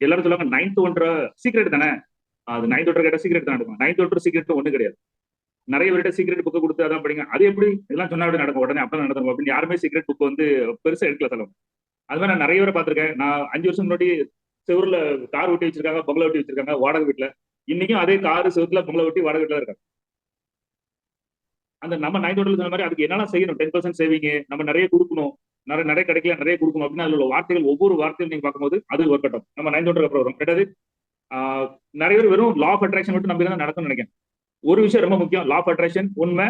எல்லாரும் சொல்லுவாங்க நைன்த் ஒன்ற சீக்ரெட் தானே, அது நைன்த் ஒன்ற கேட்ட சீக்ரெட் தான் எடுக்கும். நைன்த் ஒன்ற சீக்ரெட் ஒண்ணு கிடையாது. நிறைய பேர்கிட்ட சீக்ரெட் புக்கு கொடுத்து அதான் படிங்க, அது எப்படி இதெல்லாம் சொன்னா அப்படி நடக்கும், உடனே அப்பதான் நடக்கும் அப்படின்னு யாருமே சீக்ரெட் புக் வந்து பெருசா எடுக்கல தலைவன். அது மாதிரி நான் நிறைய பேரை பார்த்திருக்கேன். நான் 5 வருஷம் முன்னாடி செவருல கார் ஒட்டி வச்சிருக்காங்க, பங்களா ஒட்டி வச்சிருக்காங்க வாடகை வீட்டுல. இன்னைக்கும் அதே காரு செவத்துல பங்களா ஒட்டி வாடகை வீட்டுல இருக்காங்க. அந்த நம்ம 9th சொன்ன மாதிரி அதுக்கு என்னெல்லாம் செய்யணும், 10% சேவிங் நம்ம நிறைய கொடுக்கணும், நிறைய நிறைய கிடைக்கல நிறைய கொடுக்கணும் அப்படின்னு அதுல உள்ள வார்த்தைகள், ஒவ்வொரு வார்த்தையும் நீங்க பார்க்கும்போது அது ஒர்க் ஆகும். நம்ம 9th அப்புறம் வரும். ரெண்டாவது நிறைய பேர் வெறும் லா ஆஃப் அட்ராக்ஷன் மட்டும் நம்பி தான் நடக்கும்னு நினைக்கிறேன். ஒரு விஷயம் ரொம்ப முக்கியம், லா ஆஃப் அட்ராக்ஷன் உண்மை,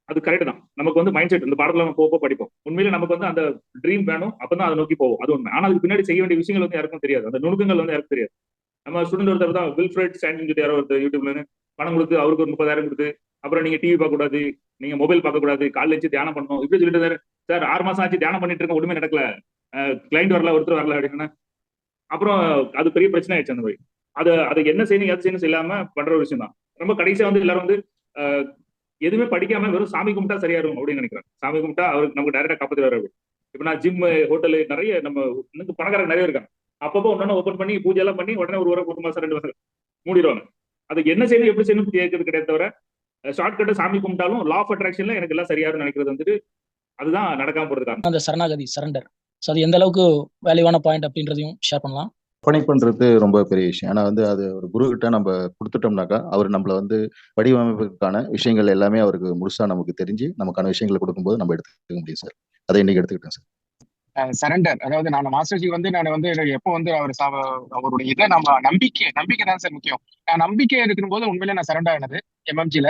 அது கரெக்ட் தான். நமக்கு வந்து மைண்ட் செட் இந்த பாடத்துல நம்ம போக படிப்போம். உண்மையில நமக்கு வந்து அந்த ட்ரீம் வேணும், அப்பதான் அதை நோக்கி போவோம், அது உண்மை. ஆனால் அதுக்கு பின்னாடி செய்ய வேண்டிய விஷயங்கள் வந்து யாருக்கும் தெரியாது, அந்த நுணுக்கங்கள் வந்து யாருக்கும் தெரியாது. நம்ம ஸ்டூடெண்ட் ஒருத்தர் தான் வில்ஃப்ரெட் ஸ்டாண்டிங் யாரோ ஒருத்தர் யூடியூப்ல பணம் கொடுத்து அவருக்கு ஒரு 30,000 கொடுத்து, அப்புறம் நீங்க டிவி பார்க்க கூடாது, நீங்க மொபைல் பார்க்க கூடாது, காலைல வச்சு தியானம் பண்ணணும் இப்படி சொல்லிட்டு சார் 6 மாசம் ஆச்சு தியானம் பண்ணிட்டு இருக்க, ஒண்ணுமே நடக்கல, கிளைண்ட் வரல, ஒருத்தர் வரல அப்படின்னு. அப்புறம் அது பெரிய பிரச்சனை ஆயிடுச்சு அந்த மாதிரி. அதை என்ன செய்யணும் எது செய்யணும் இல்லாம பண்ற ஒரு விஷயம் தான். ரொம்ப கடைசியா வந்து எல்லாரும் வந்து எதுவுமே படிக்காம வெறும் சாமி கும்பிட்டா சரியா இருக்கும் அப்படின்னு நினைக்கிறேன். சாமி கும்பிட்டா அவருக்கு நமக்கு டைரக்டா காப்பாத்தி வர. இப்ப நான் ஜிம், ஹோட்டலு நிறைய நம்ம இன்னும் பணக்காரங்க நிறைய இருக்காங்க. அப்பப்போ ஒன்னு ஓப்பன் பண்ணி பூஜை எல்லாம் பண்ணி உடனே ஒரு மாசம் 2 மாசம் மூடிடுவாங்க. அது என்ன செய்யணும் எப்படி செய்யணும் கேட்கறது கிடையாது. தவிர ஷார்ட்கட்டை சாமி கும்பிட்டாலும் லா ஆஃப் அட்ராக்ஷன்ல எனக்கு எல்லாம் சரியா நினைக்கிறது வந்துட்டு அதுதான் நடக்காம போறதுக்காக அந்த சரணாகதி சரண்டர். ஸோ அது எந்த அளவுக்கு வேல்யூவான பாயிண்ட் அப்படின்றதையும் ஷேர் பண்ணலாம். பணி பண்றது ரொம்ப பெரிய விஷயம். ஆனா வந்து அது ஒரு குரு கிட்ட நம்ம கொடுத்துட்டோம்னாக்கா அவர் நம்மள வந்து வடிவமைப்புக்கான விஷயங்கள் எல்லாமே அவருக்கு முழுசா நமக்கு தெரிஞ்சு நமக்கான விஷயங்களை கொடுக்கும்போது நம்ம எடுத்துக்க முடியும் சார். அதை இன்னைக்கு எடுத்துக்கிட்டேன் சார். சரண்டர், அதாவது நான் மாஸ்டர்ஜி வந்து நான் வந்து எப்போ வந்து அவருடைய இதை நம்ம நம்பிக்கை தான் சார் முக்கியம். நம்பிக்கை இருக்கும் போது உண்மையிலே நான் சரண்டர் ஆனது எம்எம்ஜில.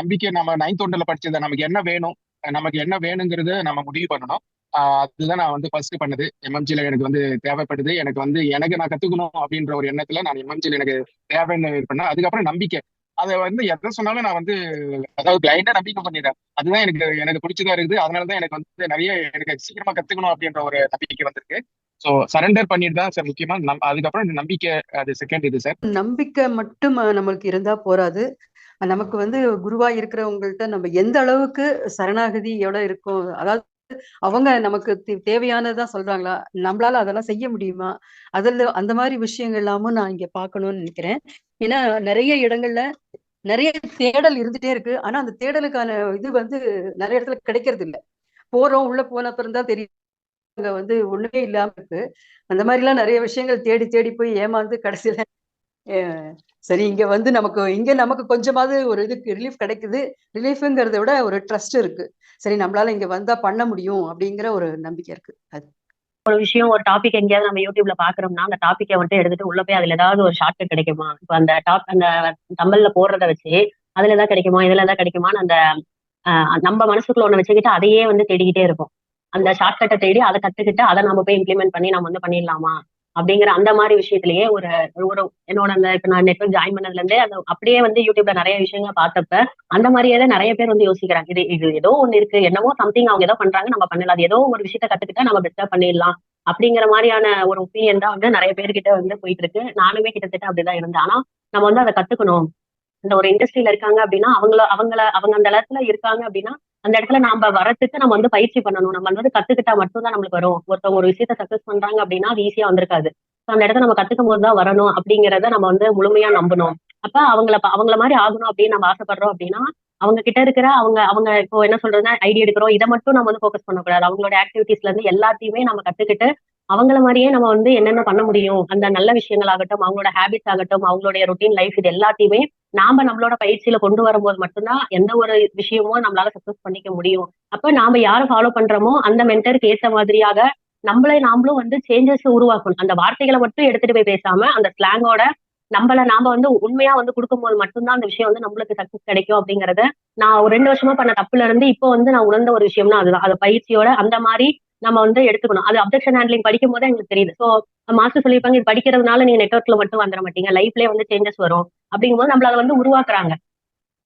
நம்பிக்கை நம்ம 9th ஒன்றில் படிச்சதை நமக்கு என்ன வேணும், நமக்கு என்ன வேணுங்கிறது நம்ம முடிவு பண்ணணும். அதுதான் நான் வந்து ஃபர்ஸ்ட் பண்ணது. எம்எம்ஜில எனக்கு வந்து தேவைப்படுது, எனக்கு வந்து எனக்கு நான் கத்துக்கணும் அப்படின்ற ஒரு எண்ணத்துல நான் எம்எம்ஜில எனக்கு தேவைன்னு பண்ணேன். அதுக்கப்புறம் நம்பிக்கை, அதை வந்து எதை சொன்னாலும் நான் வந்து அதாவது பிளைண்டா நம்பிக்கை பண்ணிடுறேன். அதுதான் எனக்கு பிடிச்சதா இருக்குது. அதனாலதான் எனக்கு வந்து நிறைய எனக்கு சீக்கிரமா கத்துக்கணும் அப்படின்ற ஒரு நம்பிக்கை வந்திருக்கு. ஸோ சரண்டர் பண்ணிட்டு தான் சார் முக்கியமா. அதுக்கப்புறம் இந்த நம்பிக்கை அது செகண்ட் இது சார். நம்பிக்கை மட்டும் நம்மளுக்கு இருந்தா போராது. நமக்கு வந்து குருவா இருக்கிறவங்கள்ட்ட நம்ம எந்த அளவுக்கு சரணாகதியோட இருக்கும், அதாவது அவங்க நமக்கு தேவையானதான் சொல்றாங்களா, நம்மளால அதெல்லாம் செய்ய முடியுமா, அதுல அந்த மாதிரி விஷயங்கள் எல்லாமும் நான் இங்க பார்க்கணும்னு நினைக்கிறேன். ஏன்னா நிறைய இடங்கள்ல நிறைய தேடல் இருந்துட்டே இருக்கு. ஆனா அந்த தேடலுக்கான இது வந்து நிறைய இடத்துல கிடைக்கிறது இல்லை. போறோம், உள்ள போன அப்புறம் தான் தெரியும் அங்க வந்து ஒண்ணுமே இல்லாம இருக்கு. அந்த மாதிரி எல்லாம் நிறைய விஷயங்கள் தேடி தேடி போய் ஏமாந்து கடைசியில சரி இங்க வந்து நமக்கு கொஞ்சமாவது ஒரு இதுக்கு ரிலீஃப் கிடைக்குது. ரிலீஃப்ங்கிறத விட ஒரு ட்ரஸ்ட் இருக்கு. சரி நம்மளால இங்க வந்தா பண்ண முடியும் அப்படிங்கிற ஒரு நம்பிக்கை இருக்கு. அது ஒரு விஷயம், ஒரு டாபிக் எங்கேயாவது நம்ம யூடியூப்ல பாக்குறோம்னா அந்த டாபிக்கை வந்துட்டு எடுத்துட்டு உள்ள போய் அதுல ஏதாவது ஒரு ஷார்ட்கட் கிடைக்குமா, இப்ப அந்த அந்த தம்பல்ல போடுறத வச்சு அதுல ஏதாவது கிடைக்குமா, இதுல ஏதாவது கிடைக்குமான்னு அந்த நம்ம மனசுக்குள்ள ஒண்ணு வச்சுக்கிட்டு அதையே வந்து தேடிக்கிட்டே இருக்கும். அந்த ஷார்ட்கட்டை தேடி அதை கத்துக்கிட்டு அதை நம்ம போய் இம்ப்ளிமெண்ட் பண்ணி நம்ம வந்து பண்ணிடலாமா அப்படிங்கிற அந்த மாதிரி விஷயத்திலேயே ஒரு ஒரு என்னோட அந்த இப்ப நான் நெட்வொர்க் ஜாயின் பண்ணதுல இருந்தே அது அப்படியே வந்து யூடியூப்ல நிறைய விஷயங்கள் பார்த்தப்ப அந்த மாதிரியே தான் நிறைய பேர் வந்து யோசிக்கிறாங்க. இது ஏதோ ஒண்ணு இருக்கு, என்னமோ சம்திங் அவங்க ஏதோ பண்றாங்க, நம்ம பண்ணலாம், அது ஏதோ ஒரு விஷயத்த கத்துக்கிட்டா நம்ம பெஸ்டா பண்ணிடலாம் அப்படிங்கிற மாதிரியான ஒரு ஒப்பீனியன் தான் வந்து நிறைய பேர்கிட்ட வந்து போயிட்டு இருக்கு. நானுமே கிட்டத்தட்ட அப்படிதான் இருந்தேன். ஆனா நம்ம வந்து அதை கத்துக்கணும். இந்த ஒரு இண்டஸ்ட்ரியில இருக்காங்க அப்படின்னா அவங்க அந்த இடத்துல இருக்காங்க அப்படின்னா அந்த இடத்துல நாம வரத்துக்கு நம்ம வந்து பயிற்சி பண்ணணும். நம்ம வந்து கத்துக்கிட்டா மட்டும் தான் நம்மளுக்கு வரும். ஒருத்தவங்க ஒரு விஷயத்த சக்சஸ் பண்றாங்க அப்படின்னா அது ஈஸியா வந்திருக்காது. அந்த இடத்துல நம்ம கத்துக்கும் போதுதான் வரணும் அப்படிங்கிறத நம்ம வந்து முழுமையா நம்பணும். அப்ப அவங்கள மாதிரி ஆகணும் அப்படின்னு நம்ம ஆசைப்படுறோம் அப்படின்னா அவங்க கிட்ட இருக்கிற அவங்க இப்போ என்ன சொல்றதுன்னா ஐடியா எடுக்கிறோம், இதை மட்டும் நம்ம வந்து ஃபோக்கஸ் பண்ணக்கூடாது. அவங்களோட ஆக்டிவிட்டிஸ்ல இருந்து எல்லாத்தையுமே நம்ம கத்துக்கிட்டு அவங்கள மாதிரியே நம்ம வந்து என்னென்ன பண்ண முடியும், அந்த நல்ல விஷயங்கள் ஆகட்டும், அவங்களோட ஹேபிட்ஸ் ஆகட்டும், அவங்களுடைய ரொட்டீன் லைஃப், இது எல்லாத்தையுமே நம்மளோட பயிற்சியில கொண்டு வரும்போது மட்டும்தான் எந்த ஒரு விஷயமும் நம்மளால சக்சஸ் பண்ணிக்க முடியும். அப்ப நாம யாரை ஃபாலோ பண்றோமோ அந்த மென்டருக்கு ஏற்ற மாதிரியாக நாமளும் வந்து சேஞ்சஸ் உருவாக்கணும். அந்த வார்த்தைகளை மட்டும் எடுத்துட்டு போய் பேசாம அந்த ஸ்லாங்கோட நாம வந்து உண்மையா வந்து கொடுக்கும்போது மட்டும்தான் அந்த விஷயம் வந்து நம்மளுக்கு சக்சஸ் கிடைக்கும் அப்படிங்கறத நான் ஒரு 2 வருஷமா பண்ண தப்புல இருந்து இப்போ வந்து நான் உணர்ந்த ஒரு விஷயம்னா அதுதான். அது பயிற்சியோட அந்த மாதிரி நம்ம வந்து எடுத்துக்கணும். அது அப்ஜெக்ஷன் ஹேண்ட்லிங் படிக்கும் போதே எங்களுக்கு தெரியுது. ஸோ மாஸ்டர் சொல்லியிருப்பாங்க, இது படிக்கிறதுனால நீங்க நெட்வொர்க்ல மட்டும் வந்துட மாட்டீங்க, லைஃப்லயே வந்து சேஞ்சஸ் வரும் அப்படிங்கும்போது நம்மள அதை வந்து உருவாக்குறாங்க.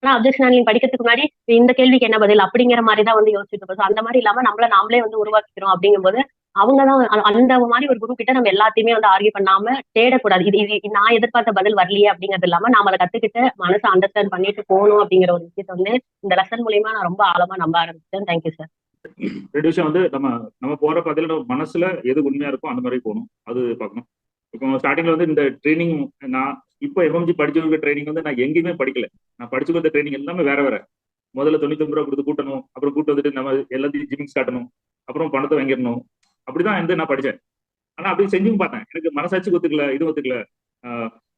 ஆனா அப்ஜெக்ஷன் ஹேண்ட்லிங் படிக்கிறதுக்கு முன்னாடி இந்த கேள்விக்கு என்ன பதில் அப்படிங்கிற மாதிரி தான் வந்து யோசிச்சுட்டு இருக்கோம். அந்த மாதிரி இல்லாம நாமளே வந்து உருவாக்கிக்கிறோம் அப்படிங்கும்போது அவங்கதான் அந்த மாதிரி ஒரு குரு கிட்ட நம்ம எல்லாத்தையுமே வந்து ஆர்கியூ பண்ணாம தேடக்கூடாது. இது நான் எதிர்பார்த்த பதில் வரலையே அப்படிங்கிறது இல்லாம நாம அதை கத்துக்கிட்டு மனசை அண்டர்ஸ்டாண்ட் பண்ணிட்டு போகணும் அப்படிங்கிற ஒரு விஷயத்த வந்து இந்த லெசன் மூலியமா நான் ரொம்ப ஆழமா நம்ப ஆரம்பிச்சேன். Thank you sir. 2 விஷயம் வந்து நம்ம போற பதில நம்ம மனசுல எது உண்மையா இருக்கோ அந்த மாதிரி போகணும், அது பார்க்கணும். இப்போ ஸ்டார்டிங்ல வந்து இந்த ட்ரைனிங் நான் இப்போ எம்எம்ஜி படிச்சவங்க ட்ரைனிங் வந்து நான் எங்கேயுமே படிக்கல. நான் படிச்சு கொடுத்த ட்ரைனிங் எல்லாமே வேற வேற. முதல்ல 99 ரூபா கொடுத்து கூட்டணும், அப்புறம் கூட்டு வந்துட்டு நம்ம எல்லாத்தையும் ஜிமிங்ஸ் காட்டணும், அப்புறம் பணத்தை வாங்கிடணும். அப்படிதான் வந்து நான் படிச்சேன். ஆனா அப்படி செஞ்சும் பார்த்தேன், எனக்கு மனசாட்சி ஒத்துக்கல, இது ஒத்துக்கல.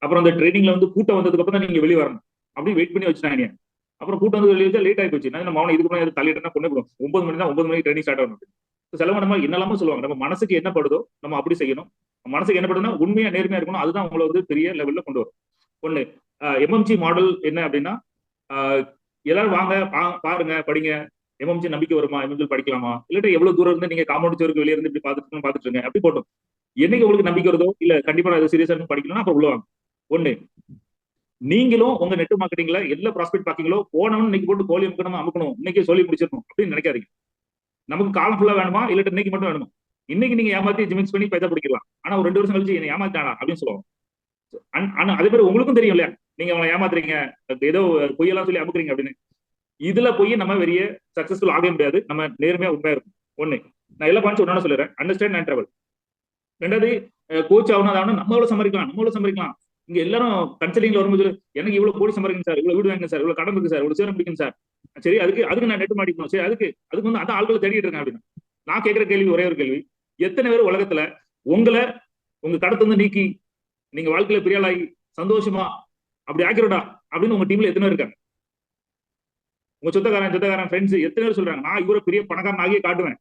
அப்புறம் அந்த ட்ரைனிங்ல வந்து கூட்டம் வந்ததுக்கு அப்புறம் தான் நீங்க வெளியே வரணும் அப்படி வெயிட் பண்ணி வச்சுட்டாங்க. அப்புறம் கூட்டம் வந்து வெளியே வச்சா லேட் ஆகி போச்சு. நான் மௌனம் இதுக்கு முன்னாடி தள்ளிட்டேன்னா கொண்டு போடும். 9 மணி தான், 9 மணிக்கு ட்ரைனிங் ஸ்டார்ட் ஆகணும். சிலவங்க நம்ம என்னெல்லாமோ சொல்லுவாங்க, நம்ம மனசுக்கு என்ன படுதோ நம்ம அப்படி செய்யணும். மனசுக்கு என்ன படுதுன்னா உண்மையா நேர்மையா இருக்கணும். அதுதான் உங்களை வந்து பெரிய லெவல்ல கொண்டு வரும். ஒண்ணு எம்எம்ஜி மாடல் என்ன அப்படின்னா, எல்லாரும் வாங்க பாருங்க படிங்க, எம்எம்ஜி நம்பிக்கை வருமா, எம்எம்ஜி படிக்கலாமா, இல்லாட்டி எவ்வளவு தூரம் இருந்து நீங்க காம்பவுண்ட் சோருக்கு வெளியே இருந்து இப்படி பாத்துட்டு இருங்க அப்படி போட்டோம். என்னைக்கு உங்களுக்கு நம்பிக்கை வருதோ இல்ல கண்டிப்பா நான் சீரியஸா படிக்கணும்னா அப்ப உள்ள வாங்க. ஒண்ணு, நீங்களும் உங்க நெட் மார்க்கெட்டிங்ல எல்லா ப்ராஸ்பெக்ட் பாக்கீங்களோ போனவன் இன்னைக்கு போட்டு கோழி அமுக்கணும் இன்னைக்கு சொல்லி முடிச்சிடணும் அப்படின்னு நினைக்காதீங்க. நமக்கு காலம் ஃபுல்லா வேணுமா இல்லாட்டி இன்னைக்கு மட்டும் வேணுமா? இன்னைக்கு நீங்க ஏமாத்தி ஜிமிக்ஸ் பண்ணி பைசா பிடிக்கலாம். ஆனா ஒரு 2 வருஷம் கழிச்சு என்ன ஏமாத்தானா அப்படின்னு சொல்லுவாங்க. ஆனா அதே மாதிரி உங்களுக்கும் தெரியும் இல்லையா, நீங்க அவங்களை ஏமாத்துறீங்க, ஏதோ பொய்யெல்லாம் சொல்லி அமுக்குறீங்க அப்படின்னு. இதுல போய் நம்ம பெரிய சக்சஸ்ஃபுல் ஆக முடியாது. நம்ம நேர்மையா உண்மையா இருக்கும். ஒண்ணு, நான் எல்லா பாயிண்ட்ஸ் ஒன்னு சொல்லிடுறேன். Understand and travel. ரெண்டாவது, கோச் ஆகணும் நம்ம எவ்வளவு சம்பாதிக்கலாம். இங்க எல்லாரும் கன்சல்டிங்ல வரும்போது எனக்கு இவ்வளவு கோடி சம்பாதிக்கணும் சார், இவ்வளவு வீடு வாங்க சார், இவ்வளவு கடன் இருக்கு சார், இவ்வளவு சேரம் பிடிக்கும் சார். சரி, அதுக்கு நான் நெட் மாட்டிக்கணும். சரி, அதுக்கு வந்து அந்த ஆட்களை தேடிட்டு இருக்கேன் அப்படின்னு. நான் கேட்கிற கேள்வி ஒரே ஒரு கேள்வி, எத்தனை பேர் உலகத்துல உங்களை உங்க கடத்தை வந்து நீக்கி நீங்க வாழ்க்கையில பெரிய ஆளாகி சந்தோஷமா அப்படி ஆக்கிரோடா அப்படின்னு உங்க டீம்ல எத்தனை பேர் இருக்காங்க? உங்க சொத்தக்காரன் ஃப்ரெண்ட்ஸ் எத்தனை பேர் சொல்றாங்க நான் இவரை பெரிய பணக்காரன் ஆகியே காட்டுவேன்,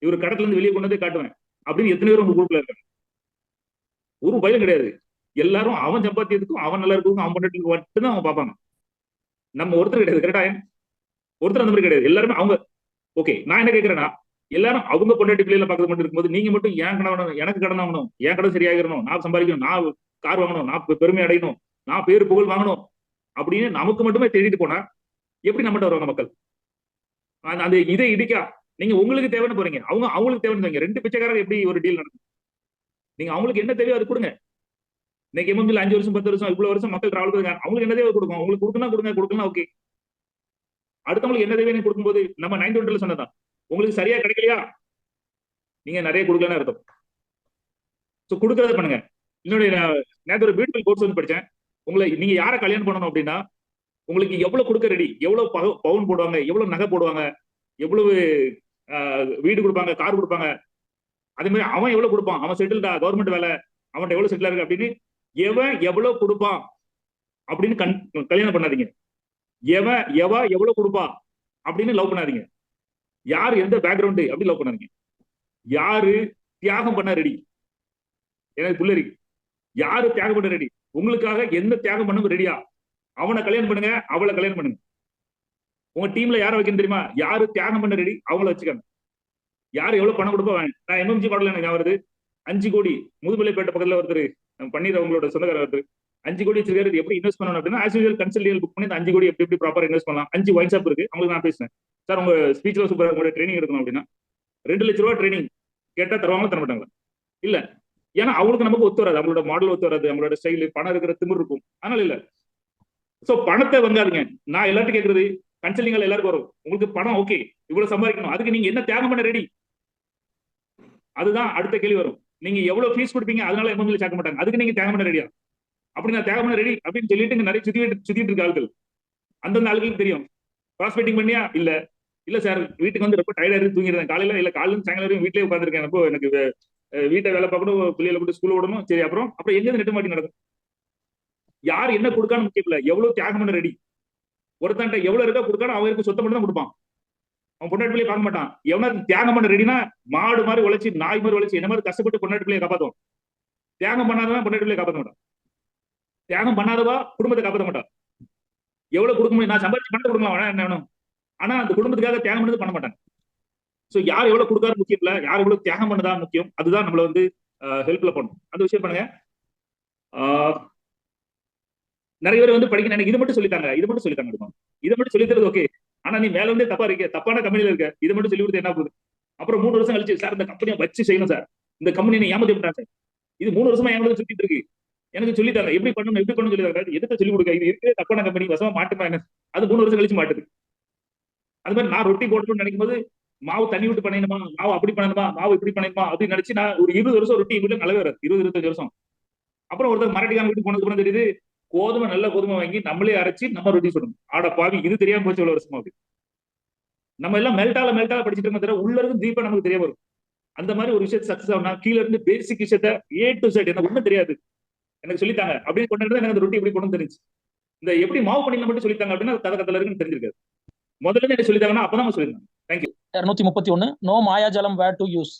இவர் கடத்துல இருந்து வெளியே கொண்டு வந்து காட்டுவேன் அப்படின்னு எத்தனை பேர் உங்க குரூப்ல இருக்காங்க? ஒரு பயம் கிடையாது. எல்லாரும் அவன் சம்பாத்தியத்துக்கும் அவன் நல்லா இருக்கும் அவன் பண்ணிட்டு மட்டும்தான் அவங்க பார்ப்பாங்க. நம்ம ஒருத்தர் கிடையாது. கரெக்டா? ஒருத்தர் அந்த மாதிரி கிடையாது. எல்லாருமே அவங்க ஓகே. நான் என்ன கேட்கிறேன்னா, எல்லாரும் அவங்க பொண்டாட்டி பிள்ளைல பார்க்கறது மட்டும் இருக்கும்போது நீங்க மட்டும் ஏன் கடன், எனக்கு கடன் வாங்கணும், என் கடன் சரியாகணும், நான் சம்பாதிக்கணும், நான் கார் வாங்கணும், நான் பெருமை அடையணும், நான் பேரு புகழ் வாங்கணும் அப்படின்னு நமக்கு மட்டுமே தேடிட்டு போனா எப்படி நம்மகிட்ட வருவாங்க மக்கள்? அந்த இதை இடிக்கா நீங்க உங்களுக்கு தேவைன்னு போறீங்க, அவங்களுக்கு தேவைன்னு. 2 பிச்சைக்காரர் எப்படி ஒரு டீல் நடக்கும்? நீங்க அவங்களுக்கு என்ன தேவையோ அது கொடுங்க. இன்னைக்கு எம்எம்ஜில 5 வருஷம் 10 வருஷம் இவ்வளவு வருஷம் மக்கள் டிராவல் பண்ணுறாங்க. அவங்களுக்கு என்ன தேவை கொடுக்கும். அவங்களுக்கு கொடுக்கலாம் ஓகே. அடுத்தவங்களுக்கு என்ன தேவை கொடுக்கும்போது நம்ம 9 சொன்னதான் உங்களுக்கு சரியா கிடைக்கலையா நீங்க நிறைய கொடுக்கலன்னு அர்த்தம். சோ கொடுக்கறத பண்ணுங்க. இன்னொரு நேற்று ஒரு பியூட்டிஃபுல் கோர்ஸ் வந்து படிச்சேன். நீங்க யாரை கல்யாணம் பண்ணணும் அப்படின்னா உங்களுக்கு எவ்வளவு கொடுக்க ரெடி, எவ்வளவு பவுன் போடுவாங்க, எவ்வளவு நகை போடுவாங்க, எவ்வளவு வீடு கொடுப்பாங்க, கார் கொடுப்பாங்க, அதே மாதிரி அவன் எவ்வளவு கொடுப்பான், அவன் செட்டில்டா கவர்மெண்ட் வேலை, அவன்கிட்ட எவ்வளவு செட்டில் இருக்கு அப்படின்னு எவன் எவ்வளவு கொடுப்பான் அப்படின்னு கல்யாணம் பண்ணாதீங்க. எவ எவ்வளவு கொடுப்பா அப்படின்னு லவ் பண்ணாதீங்க. யாரு எந்த பேக்ரவுண்டு அப்படின்னு லவ் பண்ணாதீங்க. யாரு தியாகம் பண்ண ரெடி, எனக்கு புள்ளரி, யாரு தியாகம் பண்ண ரெடி, உங்களுக்காக எந்த தியாகம் பண்ண ரெடியா அவனை கல்யாணம் பண்ணுங்க, அவளை கல்யாணம் பண்ணுங்க. உங்க டீம்ல யாரை வைக்கணும் தெரியுமா? யாரு தியாகம் பண்ண ரெடி அவங்கள வச்சுக்காங்க. யாரு எவ்வளவு பணம் கொடுப்பா வேணும். நான் எம்எம்ஜி மாடல் எனக்கு வருது 5 கோடி முதுமலைப்பேட்டை பக்கத்துல ஒருத்தர் பண்ணிடுற அவங்களோட சொந்தக்காரர் ஒருத்தர் 5 கோடி வச்சிருக்காரு. எப்படி இன்வெஸ்ட் பண்ணணும் அப்படின்னா ஆஸ் யூசுவல் கன்சல்டிங் புக் பண்ணி 5 கோடி எப்படி ப்ராப்பரா இன்வெஸ்ட் பண்ணலாம். 5 ஒயின் ஷாப் இருக்கு. அவங்களுக்கு நான் பேசுறேன், சார் உங்க ஸ்பீச்ல சூப்பர், உங்களோட ட்ரைனிங் எடுக்கணும் அப்படின்னா 2 லட்ச ரூபா ட்ரைனிங் கேட்டா தருவாங்க, தர மாட்டாங்களா? இல்ல, ஏன்னா அவங்களுக்கு நமக்கு ஒத்து வராது, அவங்களோட மாடல் ஒத்து வராது, அவங்களோட ஸ்டைல் பணம் இருக்கிற திமிர் இருக்கும். அதனால இல்ல. சோ பணத்தை வங்காதீங்க. நான் எல்லாத்தையும் கேட்கறது கன்சல்டிங்ல எல்லாருக்கும் வரும். உங்களுக்கு பணம் ஓகே, இவ்வளவு சம்பாதிக்கணும், அதுக்கு நீங்க என்ன தியாகம் பண்ண ரெடி? அதுதான் அடுத்த கேள்வி வரும். நீங்க எவ்வளவு ஃபீஸ் கொடுப்பீங்க அதனால எம்எம்ஜில சேர்க்க மாட்டாங்க. அதுக்கு நீங்க தியாகம் பண்ண ரெடியா? அப்படி நான் தியாகம் பண்ண ரெடி அப்படின்னு சொல்லிட்டு நிறைய சுத்திட்டு இருக்க ஆட்கள், அந்தந்த ஆளுகளுக்கு தெரியும். ப்ராஸ்பெக்டிங் பண்ணியா? இல்ல சார் வீட்டுக்கு வந்து ரொம்ப டயர்டா இருக்கு, தூங்கிடுறேன் காலையில, இல்ல காலையில சாயங்காலம் வீட்லயே உட்காந்துருக்கேன், அப்போ எனக்கு வீட்டை வேலை பார்க்கணும், பிள்ளைகளை கூட ஸ்கூல் விடணும். சரி, அப்புறம் எங்க நெட்டு மாட்டி நடக்கும்? யார் என்ன கொடுக்கான்னு முக்கியம் இல்ல, எவ்வளவு தியாகம் பண்ண ரெடி. ஒருத்தன்ட்ட எவ்வளவு இருக்கா கொடுக்கானோ அவருக்கு சொத்த மட்டும் தான் கொடுப்பான். அவன் பொண்டாட்டி பிள்ளையை பார்க்க மாட்டான். எவனா தியாகம் பண்ண ரெடினா மாடு மாதிரி உழைச்சி, நாய் மாதிரி உழைச்சி, என்ன மாதிரி கஷ்டப்பட்டு பொண்டாட்டி பிள்ளையை காப்பாத்தும். தியாகம் பண்ணாதவன் பொண்டாட்டி பிள்ளையை காப்பாற்ற மாட்டான். தியாகம் பண்ணாதவா குடும்பத்தை காப்பாற்ற மாட்டான். எவ்வளவு கொடுக்க முடியும்? நான் சம்பாதிச்சு பணத்தை கொடுக்கலாம், என்ன வேணும், ஆனா அந்த குடும்பத்துக்காக தியாகம் பண்ணது பண்ண மாட்டாங்க. சோ யார் எவ்வளவு கொடுக்காரு முக்கியம் இல்ல, யார் எவ்வளவு தியாகம் பண்ணதான் முக்கியம். அதுதான் நம்மள வந்து ஹெல்ப்ல பண்ணும். அந்த விஷயம் பண்ணுங்க. நிறைய பேர் வந்து படிக்க நினைக்க, இது மட்டும் சொல்லித்தாங்க, இதை மட்டும் சொல்லி தருது ஓகே. ஆனா நீ மேல வந்து தப்பா இருக்க, தப்பான கம்பெனில இருக்க, இதை மட்டும் சொல்லி கொடுத்து என்ன போகுது? அப்புறம் 3 வருஷம் கழிச்சு சார் இந்த கம்பெனியை வச்சு செய்யணும் சார், இந்த கம்பெனியை ஏமாத்தி விட்டாங்க சார், இது 3 வருஷமா எங்களுக்கு சுத்திட்டு இருக்கு, எனக்கு சொல்லித்தாங்க எப்படி பண்ணணும் சொல்லித்தாங்க. எதுக்கு சொல்லிக் கொடுக்க? இது இருக்கிற தப்பான கம்பெனி வசமா மாட்டுமா என்ன? அது 3 வருஷம் கழிச்சு மாட்டுது. அது மாதிரி நான் ரொட்டி போடணும்னு நினைக்கும் போது மாவு தண்ணி விட்டு பண்ணணுமா, மாவு அப்படி பண்ணணுமா, மாவு இப்படி பண்ணணுமா அப்படின்னு நினைச்சு நான் ஒரு 20 வருஷம் ரொட்டி வீட்டுல நல்லாவே வராது. 20-25 வருஷம் அப்புறம் ஒருத்தர் மராட்டிக்கான வீட்டுக்கு போனதுக்கு அப்புறம் தெரியுது கோதுமை நல்ல கோதுமை வாங்கி நம்மளே அரைச்சி நம்ம ரொட்டி சொல்லணும். ஆட பாவி, இது தெரியாம போச்சு எவ்வளவு வருஷமா. அப்படி நம்ம எல்லாம் மெல்டால படிச்சுட்டு இருக்கோம் தவிர உள்ள இருந்து தீபா நமக்கு தெரிய வரும். அந்த மாதிரி ஒரு விஷயத்தை சக்சஸ் ஆகுனா கீழ இருந்து பேசிக் விஷயத்த A to Z எனக்கு ஒண்ணும் தெரியாது, எனக்கு சொல்லித்தாங்க அப்படின்னு கொண்டு எனக்கு அந்த ரொட்டி எப்படி கொண்டு தெரிஞ்சு. இந்த எப்படி மாவு பண்ணி மட்டும் சொல்லித்தாங்க அப்படின்னா கதை கதையில இருக்குன்னு தெரிஞ்சிருக்காது. முதல்ல என்ன சொல்லித்தாங்கன்னா அப்பதான் சொல்லியிருந்தாங்க. தேங்க்யூ. 231 நோ மாயாஜலம் வேர் டு யூஸ்.